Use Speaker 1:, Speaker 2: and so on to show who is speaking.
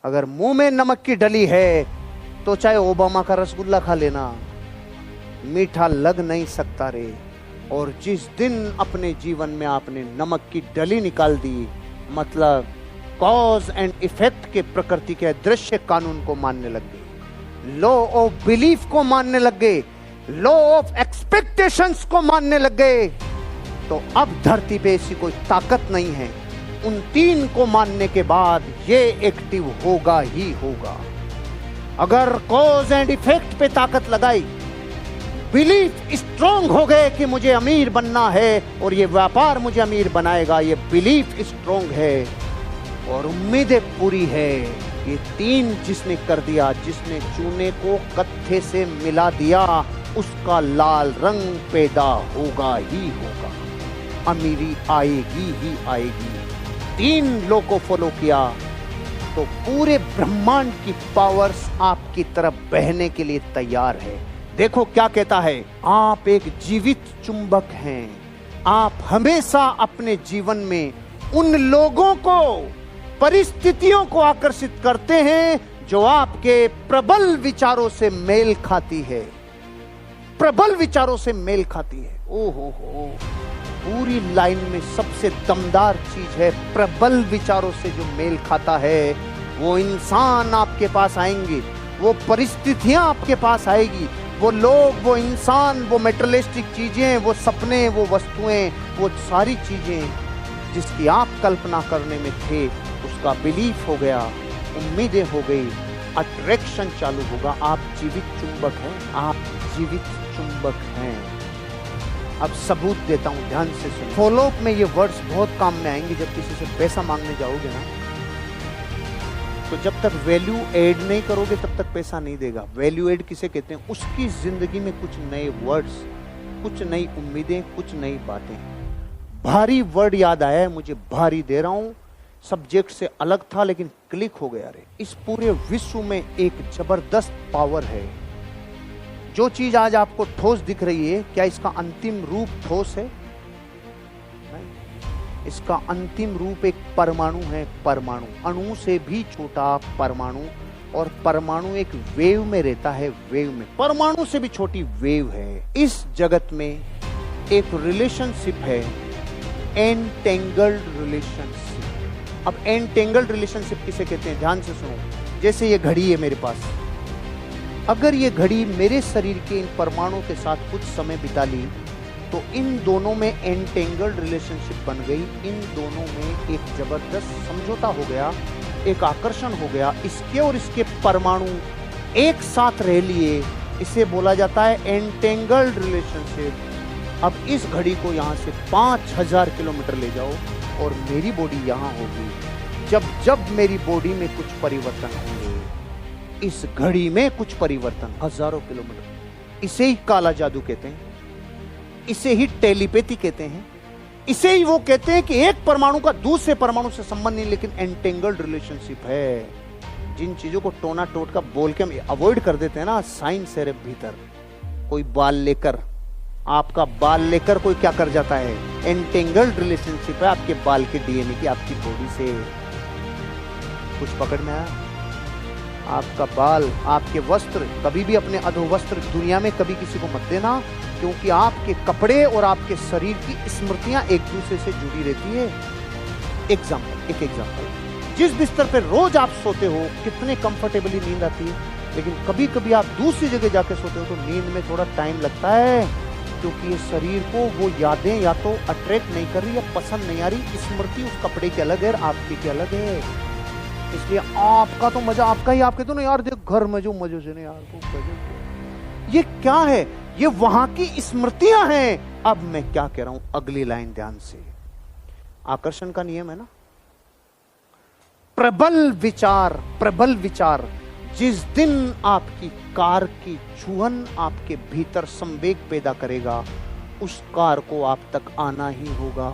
Speaker 1: अगर मुंह में नमक की डली है तो चाहे ओबामा का रसगुल्ला खा लेना, मीठा लग नहीं सकता रे। और जिस दिन अपने जीवन में आपने नमक की डली निकाल दी, मतलब कॉज एंड इफेक्ट के प्रकृति के दृश्य कानून को मानने लग गए, लॉ ऑफ बिलीफ को मानने लग गए, लॉ ऑफ एक्सपेक्टेशंस को मानने लग गए, तो अब धरती पे ऐसी कोई ताकत नहीं है। उन तीन को मानने के बाद ये एक्टिव होगा ही होगा। अगर कॉज एंड इफेक्ट पे ताकत लगाई, बिलीफ स्ट्रॉन्ग हो गए कि मुझे अमीर बनना है और ये व्यापार मुझे अमीर बनाएगा, ये बिलीफ स्ट्रॉन्ग है और उम्मीदें पूरी है। ये तीन जिसने कर दिया, जिसने चूने को कत्थे से मिला दिया, उसका लाल रंग पैदा होगा ही होगा, अमीरी आएगी ही आएगी। तीन लॉ को फॉलो किया तो पूरे ब्रह्मांड की पावर्स आपकी तरफ बहने के लिए तैयार है। देखो क्या कहता है, आप एक जीवित चुंबक हैं। आप हमेशा अपने जीवन में उन लोगों को, परिस्थितियों को आकर्षित करते हैं जो आपके प्रबल विचारों से मेल खाती है, प्रबल विचारों से मेल खाती है। ओहो हो, पूरी लाइन में सबसे दमदार चीज है, प्रबल विचारों से जो मेल खाता है वो इंसान आपके पास आएंगे, वो परिस्थितियां आपके पास आएगी, वो लोग, वो इंसान, वो मेटेरियलिस्टिक चीजें, वो सपने, वो वस्तुएं, वो सारी चीजें जिसकी आप कल्पना करने में थे, उसका बिलीफ हो गया, उम्मीदें हो गई, अट्रैक्शन चालू होगा। आप जीवित चुंबक हैं, आप जीवित चुंबक हैं। अब सबूत देता हूं, ध्यान से सुनो। फॉलोअप में ये वर्ड्स बहुत काम में आएंगे। जब किसी से पैसा मांगने जाओगे ना, तो जब तक वैल्यू ऐड नहीं करोगे तब तक पैसा नहीं देगा। वैल्यू ऐड किसे कहते हैं? उसकी जिंदगी में कुछ नए वर्ड्स, कुछ नई उम्मीदें, कुछ नई बातें। भारी वर्ड याद आया है मुझे, भारी दे रहा हूं, सब्जेक्ट से अलग था लेकिन क्लिक हो गया रे। इस पूरे विश्व में एक जबरदस्त पावर है। जो चीज आज आपको ठोस दिख रही है, क्या इसका अंतिम रूप ठोस है? नहीं। इसका अंतिम रूप एक परमाणु है। परमाणु, अणु से भी छोटा परमाणु, और परमाणु एक वेव में रहता है, वेव में, परमाणु से भी छोटी वेव है। इस जगत में एक रिलेशनशिप है, एंटेंगल्ड रिलेशनशिप। अब एंटेंगल्ड रिलेशनशिप किसे कहते हैं? ध्यान से सुनो। जैसे ये घड़ी है मेरे पास, अगर ये घड़ी मेरे शरीर के इन परमाणुओं के साथ कुछ समय बिता ली तो इन दोनों में एंटेंगल्ड रिलेशनशिप बन गई। इन दोनों में एक जबरदस्त समझौता हो गया, एक आकर्षण हो गया। इसके और इसके परमाणु एक साथ रह लिए, इसे बोला जाता है एंटेंगल्ड रिलेशनशिप। अब इस घड़ी को यहाँ से 5000 किलोमीटर ले जाओ और मेरी बॉडी यहाँ होगी। जब जब मेरी बॉडी में कुछ परिवर्तन होंगे, इस घड़ी में कुछ परिवर्तन, हजारों किलोमीटर, इसे ही काला जादू कहते हैं, इसे ही टेलीपैथी कहते हैं, इसे ही वो कहते हैं कि एक परमाणु का दूसरे परमाणु से संबंध नहीं, लेकिन एंटेंगल्ड रिलेशनशिप है। जिन चीजों को टोना टोटका बोल के हम अवॉइड कर देते हैं ना, साइंस है भीतर। कोई बाल लेकर, आपका बाल लेकर कोई क्या कर जाता है, एंटेंगल्ड रिलेशनशिप है आपके बाल के डीएनए की, आपकी बॉडी से। कुछ पकड़ में आया? आपका बाल, आपके वस्त्र, कभी भी अपने अधोवस्त्र दुनिया में कभी किसी को मत देना, क्योंकि आपके कपड़े और आपके शरीर की स्मृतियां एक दूसरे से जुड़ी रहती है। एक एग्जाम्पल, जिस बिस्तर पे रोज आप सोते हो, कितने कंफर्टेबली नींद आती है, लेकिन कभी कभी आप दूसरी जगह जाके सोते हो तो नींद में थोड़ा टाइम लगता है, क्योंकि ये शरीर को वो यादें या तो अट्रैक्ट नहीं कर रही या पसंद नहीं आ रही। स्मृति उस कपड़े की अलग है, आपकी की अलग है। इसलिए आपका तो मजा आपका ही, आप कहते हो ना यार देख घर में जो मजे से नहीं यार तो ये क्या है, ये वहां की स्मृतियां हैं। अब मैं क्या कह रहा हूं, अगली लाइन ध्यान से। आकर्षण का नियम है ना, प्रबल विचार जिस दिन आपकी कार की चूहन आपके भीतर संवेग पैदा करेगा, उस कार को आप तक आना ही होगा।